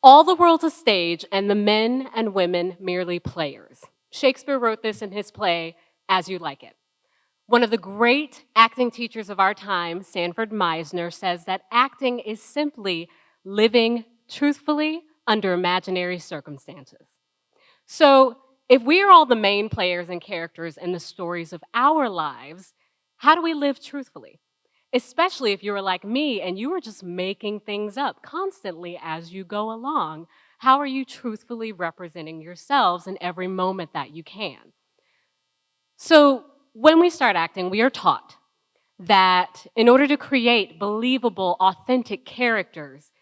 All the world's a stage, and the men and women merely players. Shakespeare wrote this in his play, As You Like It. One of the great acting teachers of our time, Sanford Meisner, says that acting is simply living truthfully under imaginary circumstances. So, if we are all the main players and characters in the stories of our lives, how do we live truthfully? Especially if you are like me and you are just making things up constantly as you go along. How are you truthfully representing yourselves in every moment that you can? So, when we start acting, we are taught that in order to create believable, authentic characters,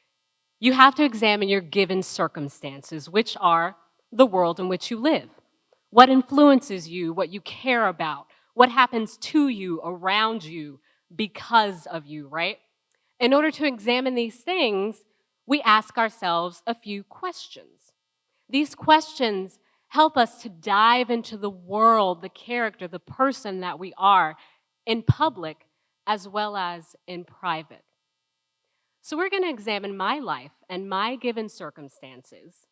you have to examine your given circumstances, which are the world in which you live. What influences you, what you care about, what happens to you, around you, because of you, right? In order to examine these things, we ask ourselves a few questions. These questions help us to dive into the world, the character, the person that we are in public as well as in private. So, we're going to examine my life and my given circumstances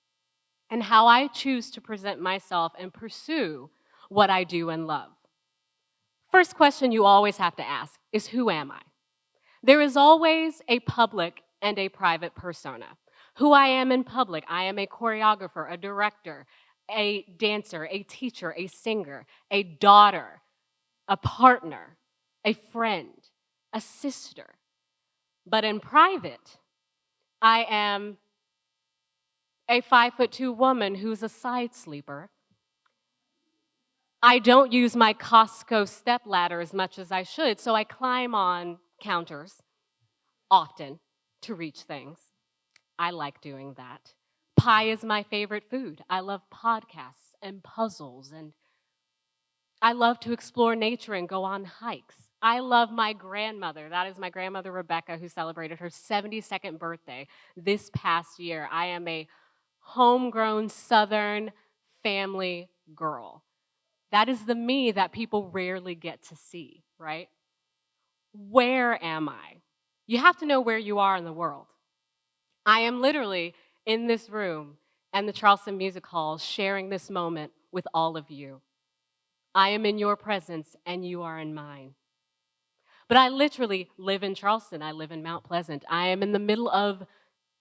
and how I choose to present myself and pursue what I do and love. First question you always have to ask is, who am I? There is always a public and a private persona. Who I am in public, I am a choreographer, a director, a dancer, a teacher, a singer, a daughter, a partner, a friend, a sister. But in private, I am a 5'2" woman who's a side sleeper. I don't use my Costco step ladder as much as I should, so I climb on counters often to reach things. I like doing that. Pie is my favorite food. I love podcasts and puzzles, and I love to explore nature and go on hikes. I love my grandmother. That is my grandmother, Rebecca, who celebrated her 72nd birthday this past year. I am a homegrown Southern family girl. That is the me that people rarely get to see, right? Where am I? You have to know where you are in the world. I am literally in this room and the Charleston Music Hall sharing this moment with all of you. I am in your presence and you are in mine. But I literally live in Charleston. I live in Mount Pleasant. I am in the middle of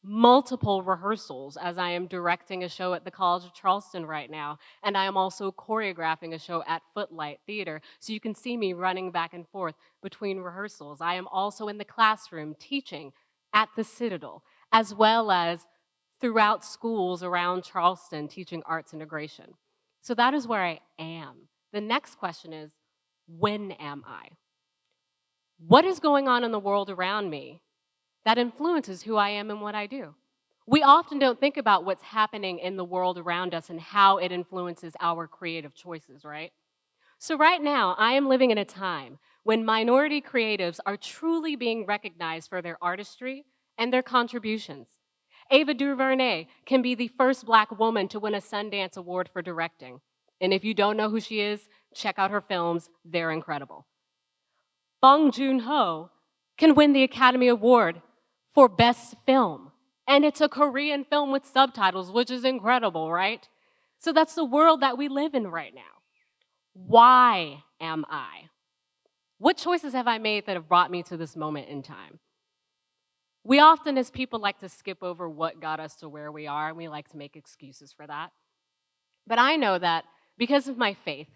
multiple rehearsals as I am directing a show at the College of Charleston right now. And I am also choreographing a show at Footlight Theater. So you can see me running back and forth between rehearsals. I am also in the classroom teaching at the Citadel, as well as throughout schools around Charleston teaching arts integration. So that is where I am. The next question is, when am I? What is going on in the world around me that influences who I am and what I do? We often don't think about what's happening in the world around us and how it influences our creative choices, right? So right now, I am living in a time when minority creatives are truly being recognized for their artistry and their contributions. Ava DuVernay can be the first Black woman to win a Sundance Award for directing. And if you don't know who she is, check out her films, they're incredible. Bong Joon-ho can win the Academy Award for Best Film. And it's a Korean film with subtitles, which is incredible, right? So that's the world that we live in right now. Why am I? What choices have I made that have brought me to this moment in time? We often, as people, like to skip over what got us to where we are, and we like to make excuses for that. But I know that because of my faith,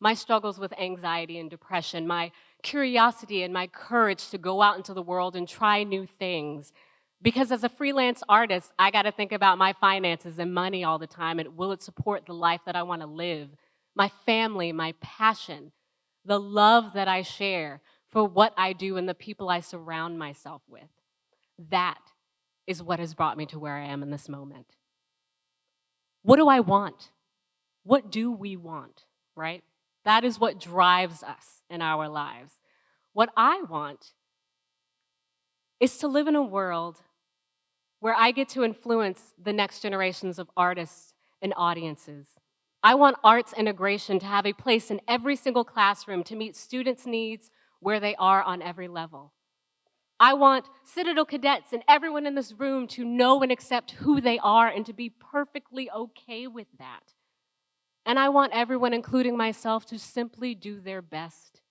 my struggles with anxiety and depression, my curiosity and my courage to go out into the world and try new things. Because as a freelance artist, I got to think about my finances and money all the time, and will it support the life that I want to live? My family, my passion, the love that I share for what I do and the people I surround myself with. That is what has brought me to where I am in this moment. What do I want? What do we want, right? That is what drives us in our lives. What I want is to live in a world where I get to influence the next generations of artists and audiences. I want arts integration to have a place in every single classroom to meet students' needs where they are on every level. I want Citadel cadets and everyone in this room to know and accept who they are and to be perfectly okay with that. And I want everyone, including myself, to simply do their best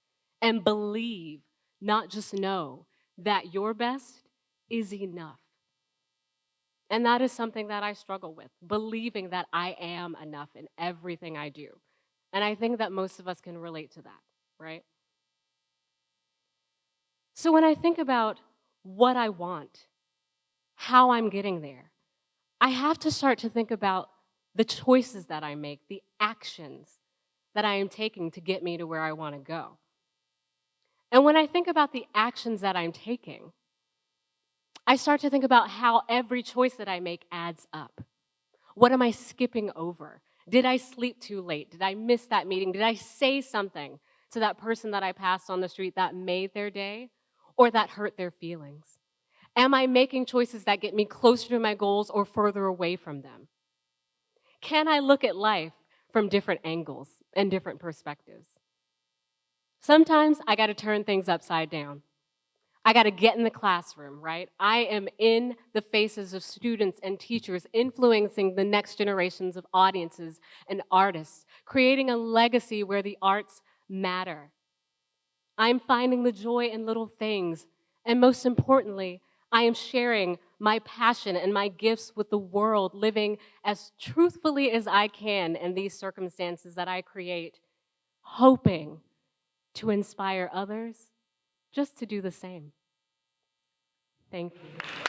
and believe, not just know, that your best is enough. And that is something that I struggle with, believing that I am enough in everything I do. And I think that most of us can relate to that, right? So when I think about what I want, how I'm getting there, I have to start to think about the choices that I make, the actions that I am taking to get me to where I want to go. And when I think about the actions that I'm taking, I start to think about how every choice that I make adds up. What am I skipping over? Did I sleep too late? Did I miss that meeting? Did I say something to that person that I passed on the street that made their day or that hurt their feelings? Am I making choices that get me closer to my goals or further away from them? Can I look at life from different angles and different perspectives? Sometimes I got to turn things upside down. I got to get in the classroom, right? I am in the faces of students and teachers, influencing the next generations of audiences and artists, creating a legacy where the arts matter. I'm finding the joy in little things, and most importantly, I am sharing my passion and my gifts with the world, living as truthfully as I can in these circumstances that I create, hoping to inspire others just to do the same. Thank you.